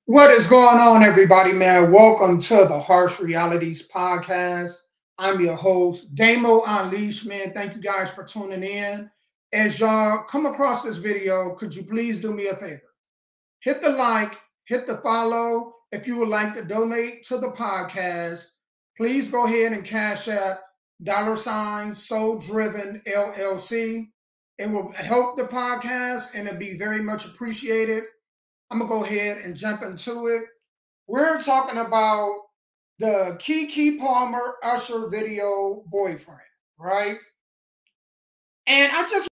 What is going on, everybody, man? Welcome to the Harsh Realities Podcast. I'm your host, Damo Unleashed, man. Thank you guys for tuning in. As y'all come across this video, could you please do me a favor? Hit the like, hit the follow. If you would like to donate to the podcast, please go ahead and cash app $Soul Driven LLC. It will help the podcast and it'll be very much appreciated. I'm going to go ahead and jump into it. We're talking about the Keke Palmer Usher video boyfriend, right? And I just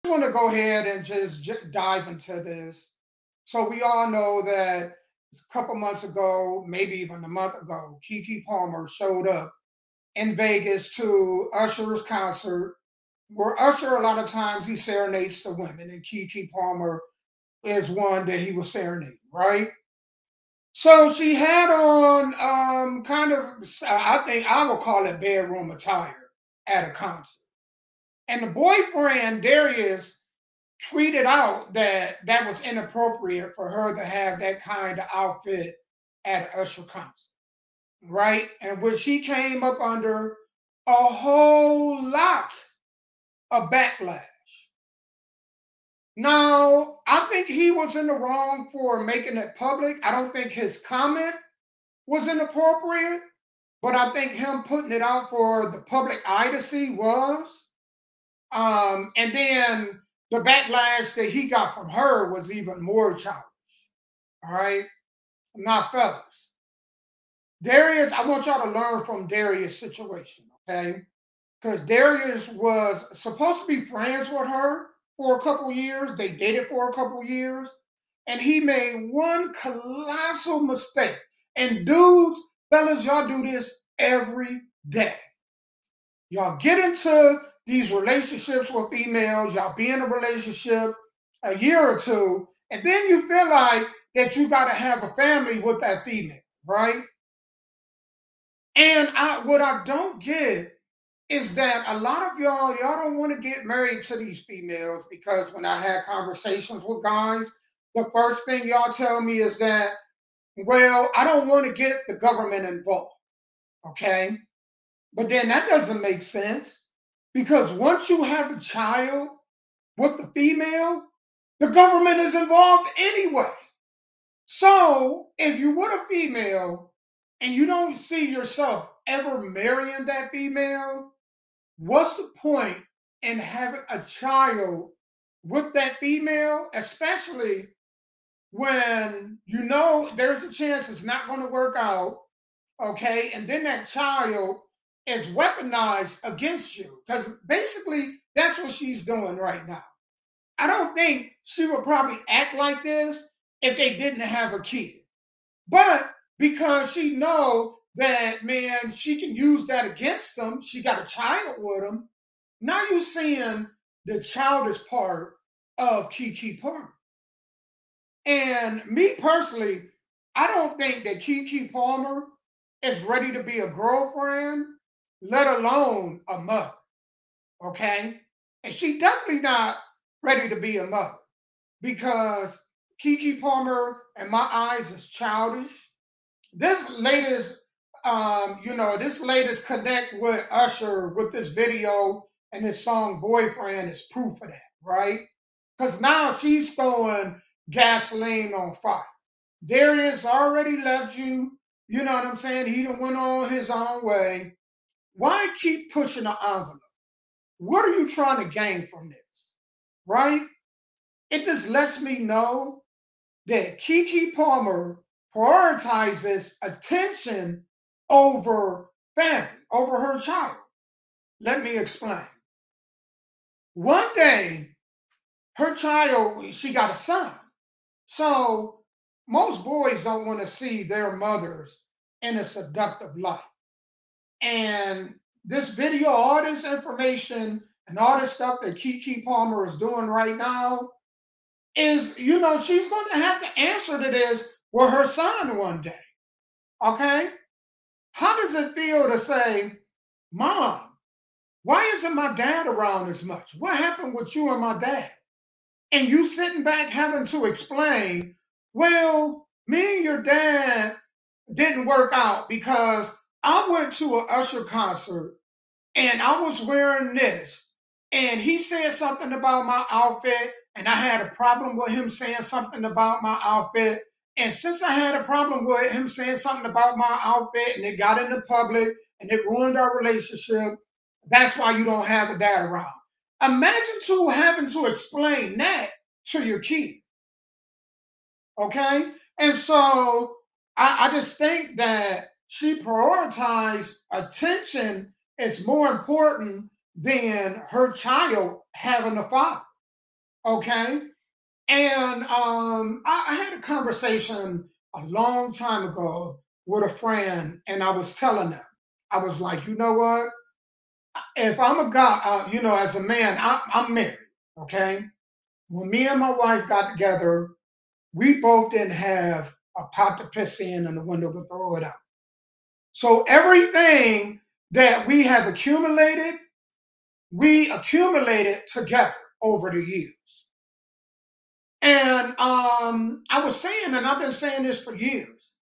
want to go ahead and just dive into this. So we all know that a couple months ago, maybe even a month ago, Keke Palmer showed up in Vegas to Usher's concert, where Usher, a lot of times, he serenades the women, and Keke Palmer is one that he was serenading, right? So she had on kind of, I think I would call it bedroom attire at a concert. And the boyfriend, Darius, tweeted out that that was inappropriate for her to have that kind of outfit at an Usher concert, right? And which she came up under a whole lot of backlash. Now, I think he was in the wrong for making it public. I don't think his comment was inappropriate, but I think him putting it out for the public eye to see was. And then the backlash that he got from her was even more childish. All right. Now, fellas, Darius, I want y'all to learn from Darius' situation, okay? Because Darius was supposed to be friends with her for a couple years. They dated for a couple years. And he made one colossal mistake. And dudes, fellas, y'all do this every day. Y'all get into these relationships with females, y'all be in a relationship a year or two, and then you feel like that you got to have a family with that female, right? And what I don't get is that a lot of y'all don't want to get married to these females because when I had conversations with guys, the first thing y'all tell me is that, well, I don't want to get the government involved, okay? But then that doesn't make sense because once you have a child with the female, the government is involved anyway. So if you with a female and you don't see yourself ever marrying that female, what's the point in having a child with that female, especially when you know there's a chance it's not going to work out, okay? And then that child is weaponized against you because basically that's what she's doing right now. I don't think she would probably act like this if they didn't have a kid. But because she know that, man, she can use that against them, she got a child with them. Now you're seeing the childish part of Keke Palmer. And me personally, I don't think that Keke Palmer is ready to be a girlfriend, let alone a mother. Okay? And she definitely not ready to be a mother because Keke Palmer, in my eyes, is childish. This latest, this latest connect with Usher with this video and his song Boyfriend is proof of that, right? Because now she's throwing gasoline on fire. Darius already left you. You know what I'm saying? He done went on his own way. Why keep pushing the envelope? What are you trying to gain from this? Right? It just lets me know that Keke Palmer prioritizes attention over family, over her child. Let me explain. One day, her child, she got a son. So most boys don't want to see their mothers in a seductive light. And this video, all this information and all this stuff that Keke Palmer is doing right now, is, she's going to have to answer to this with her son one day. Okay? How does it feel to say, Mom, why isn't my dad around as much? What happened with you and my dad? And you sitting back having to explain, well, me and your dad didn't work out because I went to an Usher concert and I was wearing this. And he said something about my outfit, and I had a problem with him saying something about my outfit. And since I had a problem with him saying something about my outfit, and it got in the public and it ruined our relationship, that's why you don't have a dad around. Imagine having to explain that to your kid. Okay. And so I just think that she prioritized attention is more important than her child having a father. Okay. And I had a conversation a long time ago with a friend, and I was telling them, I was like, you know what? If I'm a guy, as a man, I'm married. Okay. When me and my wife got together, we both didn't have a pot to piss in and a window to throw it out. So everything that we accumulated together over the years. And I was saying, and I've been saying this for years,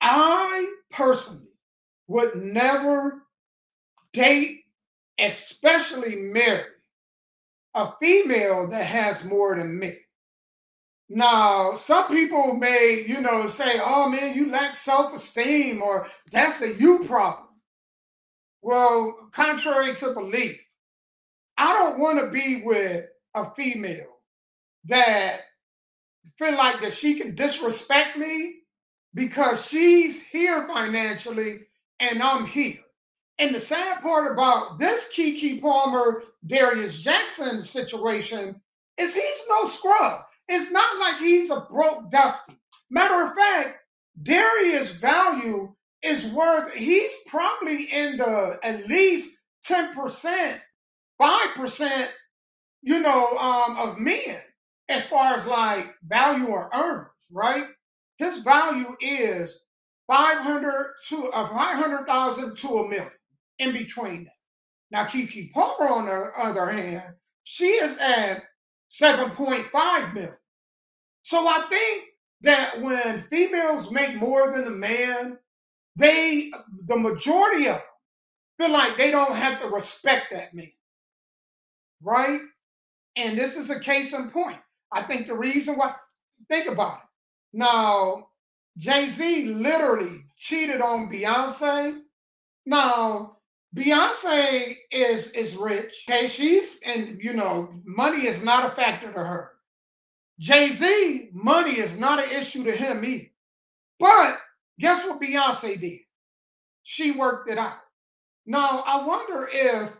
I personally would never date, especially marry, a female that has more than me. Now, some people may, say, oh man, you lack self esteem or that's a you problem. Well, contrary to belief, I don't want to be with a female that feel like that she can disrespect me because she's here financially and I'm here. And the sad part about this Keke Palmer, Darius Jackson situation is he's no scrub. It's not like he's a broke Dusty. Matter of fact, Darius' value is worth, he's probably in the at least 10%, 5%, of men as far as like value or earners, right? His value is 500,000 to a million in between that. Now, Keke Palmer, on the other hand, she is at 7.5 million. So I think that when females make more than a man, the majority of them feel like they don't have to respect that man, right? And this is a case in point. I think the reason why, think about it. Now, Jay Z literally cheated on Beyonce. Now, Beyonce is rich. Okay, she's, and money is not a factor to her. Jay Z, money is not an issue to him either. But guess what Beyonce did? She worked it out. Now, I wonder if,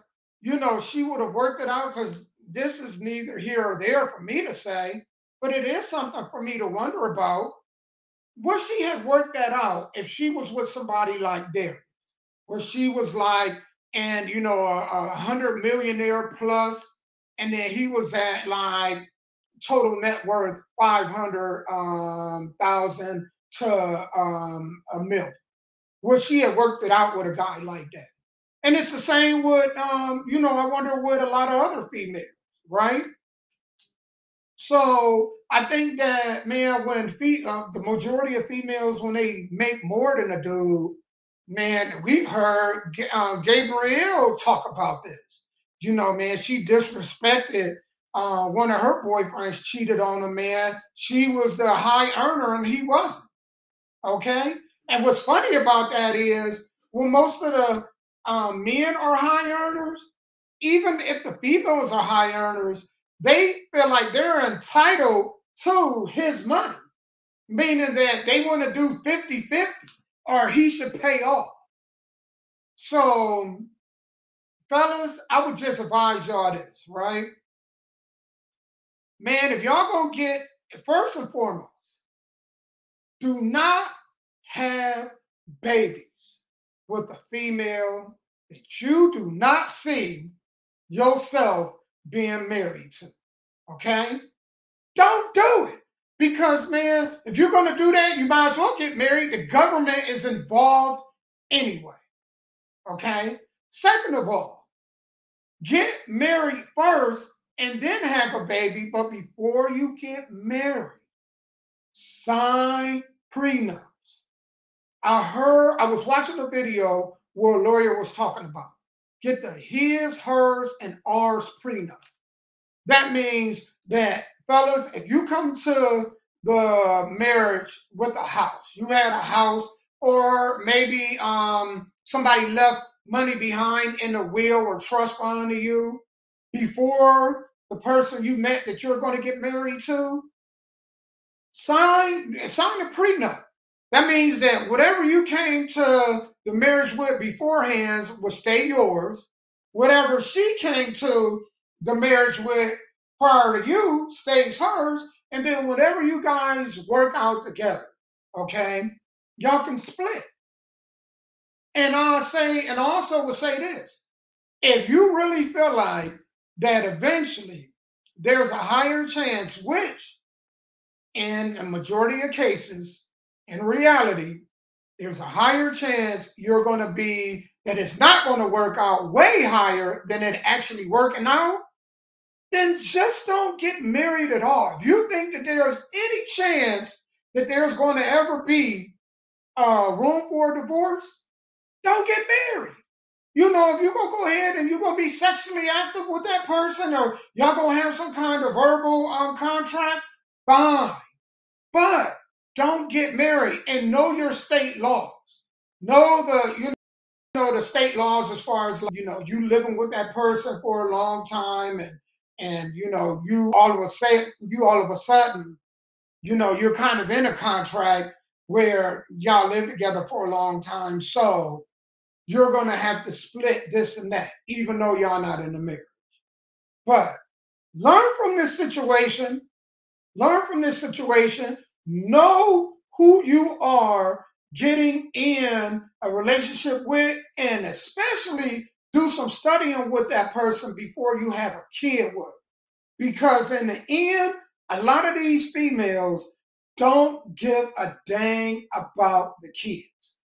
she would have worked it out, because this is neither here or there for me to say, but it is something for me to wonder about. Would she have worked that out if she was with somebody like Derek, where she was like, and, a 100 millionaire plus, and then he was at like total net worth 500,000 to a million? Would she have worked it out with a guy like that? And it's the same with, I wonder with a lot of other females, right? So I think that, man, when the majority of females, when they make more than a dude, man, we've heard Gabrielle talk about this. Man, she disrespected one of her boyfriends, cheated on a man. She was the high earner and he wasn't. Okay. And what's funny about that is, well, most of the men are high earners. Even if the females are high earners, they feel like they're entitled to his money, meaning that they want to do 50-50, or he should pay off. So, fellas, I would just advise y'all this, right? Man, if y'all gonna get, first and foremost, do not have babies with a female that you do not see yourself being married to. Okay? Don't do it. Because, man, if you're going to do that, you might as well get married. The government is involved anyway. Okay? Second of all, get married first and then have a baby. But before you get married, sign prenups. I was watching a video where a lawyer was talking about get the his, hers, and ours prenup. That means that, fellas, if you come to the marriage with a house, you had a house, or maybe somebody left money behind in a will or trust fund to you before the person you met that you're going to get married to, sign a prenup. That means that whatever you came to the marriage with beforehand will stay yours. Whatever she came to the marriage with prior to you stays hers. And then whatever you guys work out together, okay, y'all can split. And and I also will say this: if you really feel like that eventually there's a higher chance, which in a majority of cases, in reality, there's a higher chance you're going to be that it's not going to work out, way higher than it actually working out, then just don't get married at all. If you think that there's any chance that there's going to ever be room for a divorce, don't get married. You know, if you're going to go ahead and you're going to be sexually active with that person, or y'all going to have some kind of verbal contract, fine. But don't get married, and know your state laws. Know the state laws as far as, you living with that person for a long time, and you all of a sudden, you're kind of in a contract where y'all live together for a long time. So you're gonna have to split this and that, even though y'all not in the marriage. But learn from this situation. Learn from this situation. Know who you are getting in a relationship with, and especially do some studying with that person before you have a kid with. Because in the end, a lot of these females don't give a dang about the kids.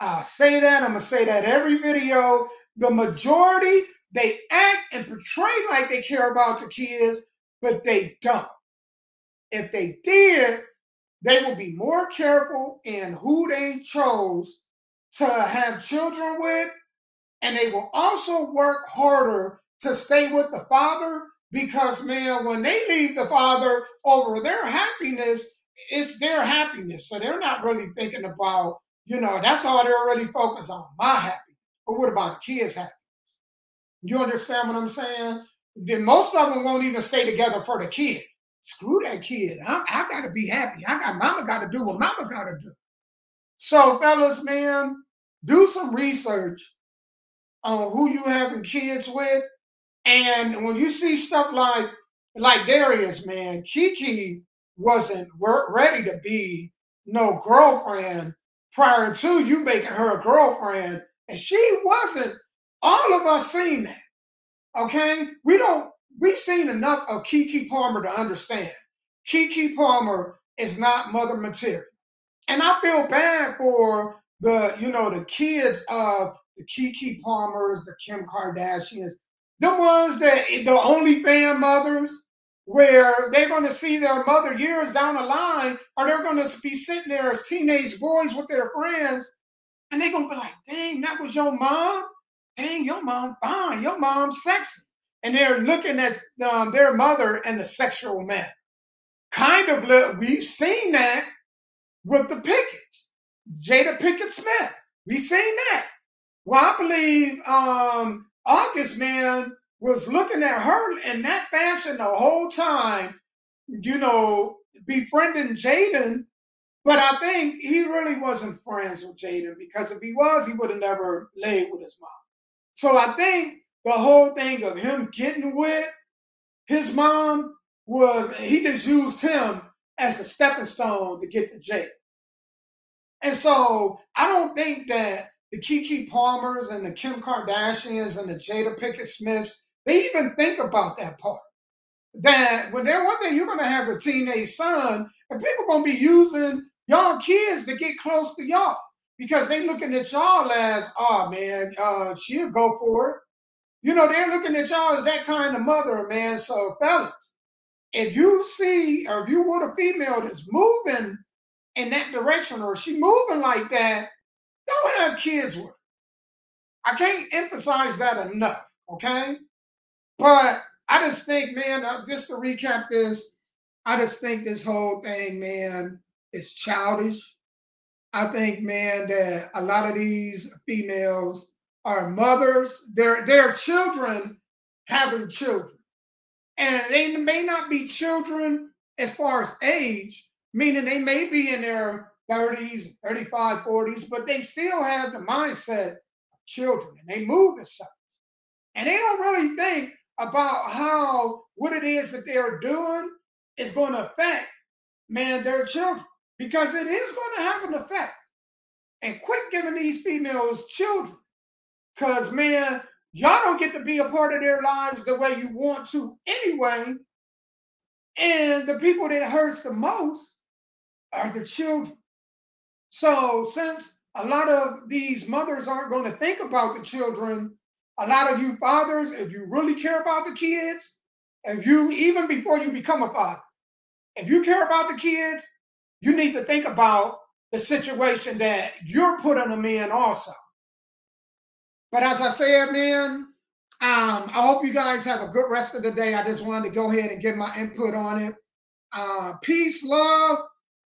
I say that, I'm going to say that every video. The majority, they act and portray like they care about the kids, but they don't. If they did, they will be more careful in who they chose to have children with, and they will also work harder to stay with the father because, man, when they leave the father over their happiness, it's their happiness. So they're not really thinking about, that's all they're really focused on, my happiness. But what about the kids' happiness? You understand what I'm saying? Then most of them won't even stay together for the kid. Screw that kid. I got to be happy. Mama got to do what mama got to do. So, fellas, man, do some research on who you having kids with. And when you see stuff like Darius, man, Keke wasn't ready to be no girlfriend prior to you making her a girlfriend. And she wasn't. All of us seen that. Okay? We've seen enough of Keke Palmer to understand. Keke Palmer is not mother material. And I feel bad for the kids of the Keke Palmers, the Kim Kardashians, the ones that the OnlyFans mothers, where they're going to see their mother years down the line, or they're going to be sitting there as teenage boys with their friends, and they're going to be like, dang, that was your mom? Dang, your mom fine. Your mom's sexy. And they're looking at their mother in the sexual manner. We've seen that with the Picketts, Jada Pickett Smith. We seen that. Well, I believe August, man, was looking at her in that fashion the whole time, befriending Jaden. But I think he really wasn't friends with Jaden, because if he was, he would have never laid with his mom. So I think the whole thing of him getting with his mom was he just used him as a stepping stone to get to Jaden. And so I don't think that the Keke Palmers and the Kim Kardashians and the Jada Pickett Smiths, they even think about that part. that when they're one day you're gonna have a teenage son, and people gonna be using y'all kids to get close to y'all because they looking at y'all as, oh man, she'll go for it. You know, they're looking at y'all as that kind of mother, man. So fellas, if you see or if you want a female that's moving in that direction or she moving like that, don't have kids with her. I can't emphasize that enough. Okay. But I just think, man, just to recap this, I just think this whole thing, man, is childish. I think, man, that a lot of these females are mothers. They're children having children. And they may not be children as far as age, meaning they may be in their 30s, 35, 40s, but they still have the mindset of children and they move as such. And they don't really think about how what it is that they're doing is going to affect, man, their children. Because it is going to have an effect. And quit giving these females children. Because, man, y'all don't get to be a part of their lives the way you want to anyway. And the people that hurts the most are the children. So since a lot of these mothers aren't going to think about the children, a lot of you fathers, if you really care about the kids, if you even before you become a father, if you care about the kids, you need to think about the situation that you're putting them in also. But as I said, man, I hope you guys have a good rest of the day. I just wanted to go ahead and give my input on it. Peace, love.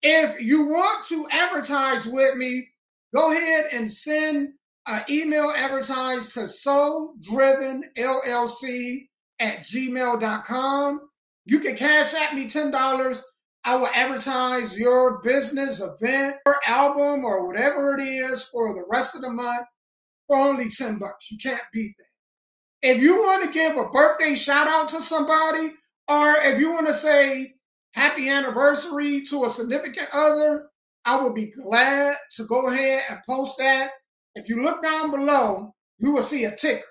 If you want to advertise with me, go ahead and send an email advertise to soulDrivenLLC@gmail.com. You can cash at me $10. I will advertise your business, event, or album, or whatever it is for the rest of the month for only $10. You can't beat that. If you want to give a birthday shout out to somebody, or if you want to say happy anniversary to a significant other, I will be glad to go ahead and post that. If you look down below, you will see a ticker.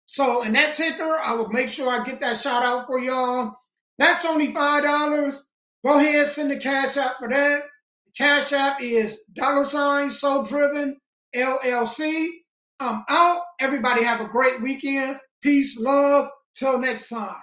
So in that ticker, I will make sure I get that shout out for y'all. That's only $5. Go ahead, send the cash app for that. The cash app is $ Soul Driven LLC. I'm out. Everybody have a great weekend. Peace, love. Till next time.